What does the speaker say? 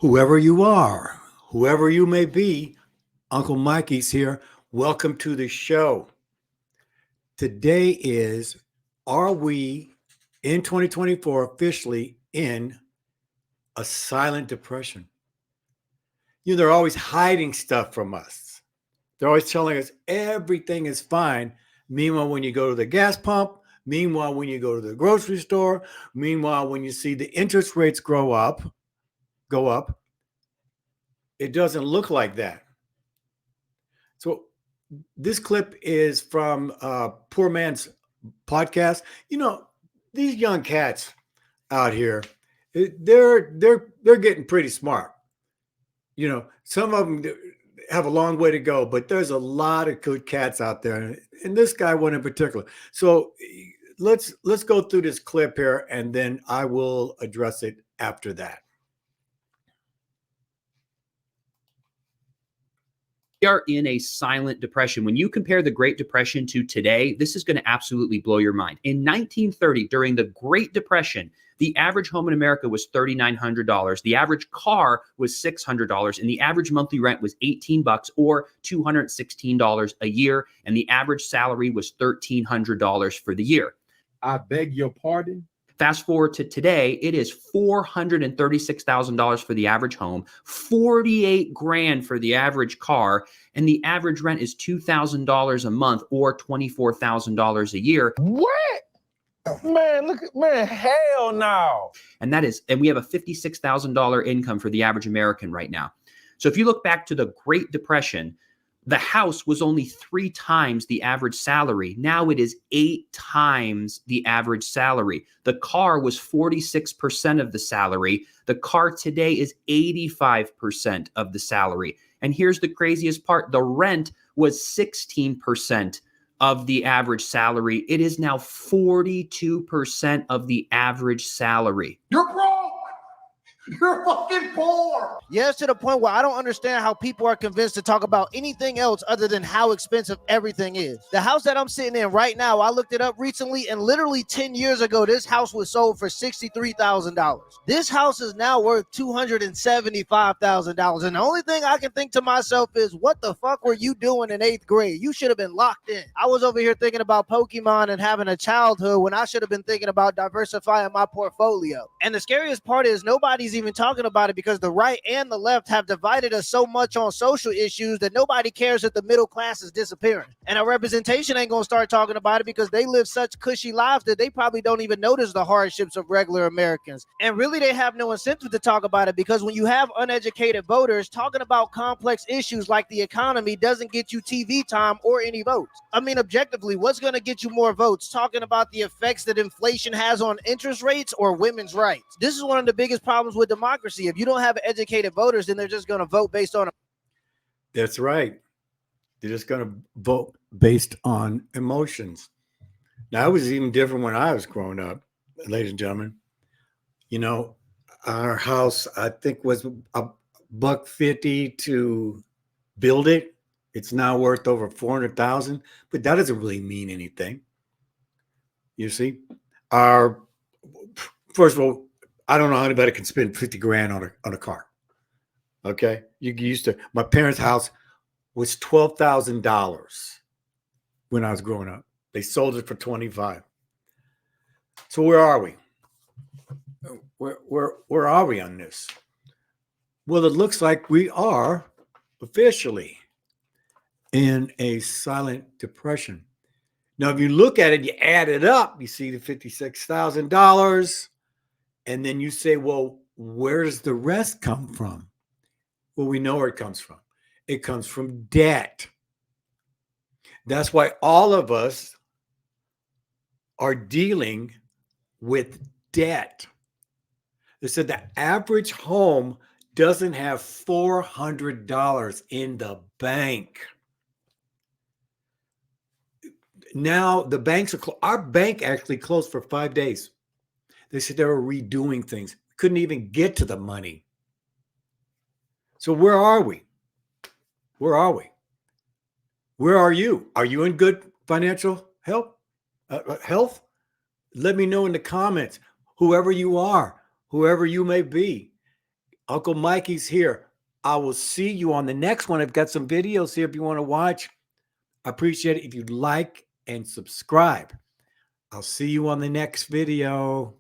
Whoever you are, whoever you may be, Uncle Mikey's here. Welcome to the show. Today is, are we in 2024 officially in a silent depression? They're always hiding stuff from us. They're always telling us everything is fine. Meanwhile, when you go to the gas pump, meanwhile, when you go to the grocery store, meanwhile, when you see the interest rates go up, it doesn't look like that. So this clip is from Poor Man's podcast. These young cats out here, they're getting pretty smart. Some of them have a long way to go, but there's a lot of good cats out there, and this guy one in particular. So let's go through this clip here, and then I will address it after that. We are in a silent depression. When you compare the Great Depression to today, this is going to absolutely blow your mind. In 1930, during the Great Depression, the average home in America was $3,900. The average car was $600, and the average monthly rent was $18 or $216 a year, and the average salary was $1,300 for the year. I beg your pardon? Fast forward to today, it is $436,000 for the average home, $48,000 for the average car, and the average rent is $2,000 a month or $24,000 a year. What? Man, hell no. And we have a $56,000 income for the average American right now. So if you look back to the Great Depression, the house was only 3 times the average salary. Now it is 8 times the average salary. The car was 46% of the salary. The car today is 85% of the salary. And here's the craziest part. The rent was 16% of the average salary. It is now 42% of the average salary. You're broke. You're fucking poor. Yes, to the point where I don't understand how people are convinced to talk about anything else other than how expensive everything is. The house that I'm sitting in right now, I looked it up recently, and literally 10 years ago, this house was sold for $63,000. This house is now worth $275,000. And the only thing I can think to myself is, what the fuck were you doing in 8th grade? You should have been locked in. I was over here thinking about Pokemon and having a childhood when I should have been thinking about diversifying my portfolio. And the scariest part is nobody's even talking about it because the right and the left have divided us so much on social issues that nobody cares that the middle class is disappearing. And our representation ain't gonna start talking about it because they live such cushy lives that they probably don't even notice the hardships of regular Americans. And really, they have no incentive to talk about it because when you have uneducated voters, talking about complex issues like the economy doesn't get you TV time or any votes. I mean, objectively, what's gonna get you more votes? Talking about the effects that inflation has on interest rates or women's rights? This is one of the biggest problems with democracy. If you don't have educated voters, then they're just going to vote based on. That's right. They're just going to vote based on emotions. Now, it was even different when I was growing up, ladies and gentlemen. Our house, I think, was $150 to build it. It's now worth over $400,000, but that doesn't really mean anything. You see, first of all, I don't know how anybody can spend $50,000 on a car. Okay, my parents' house was $12,000 when I was growing up. They sold it for $25,000. So where are we? Where are we on this? Well, it looks like we are officially in a silent depression. Now, if you look at it, you add it up, you see the $56,000. And then you say, well, where does the rest come from? Well, we know where it comes from. It comes from debt. That's why all of us are dealing with debt. They said the average home doesn't have $400 in the bank. Now the banks are our bank actually closed for 5 days. They said they were redoing things. Couldn't even get to the money. So where are we? Where are we? Where are you? Are you in good financial health? Let me know in the comments. Whoever you are, whoever you may be, Uncle Mikey's here. I will see you on the next one. I've got some videos here if you want to watch. I appreciate it if you like and subscribe. I'll see you on the next video.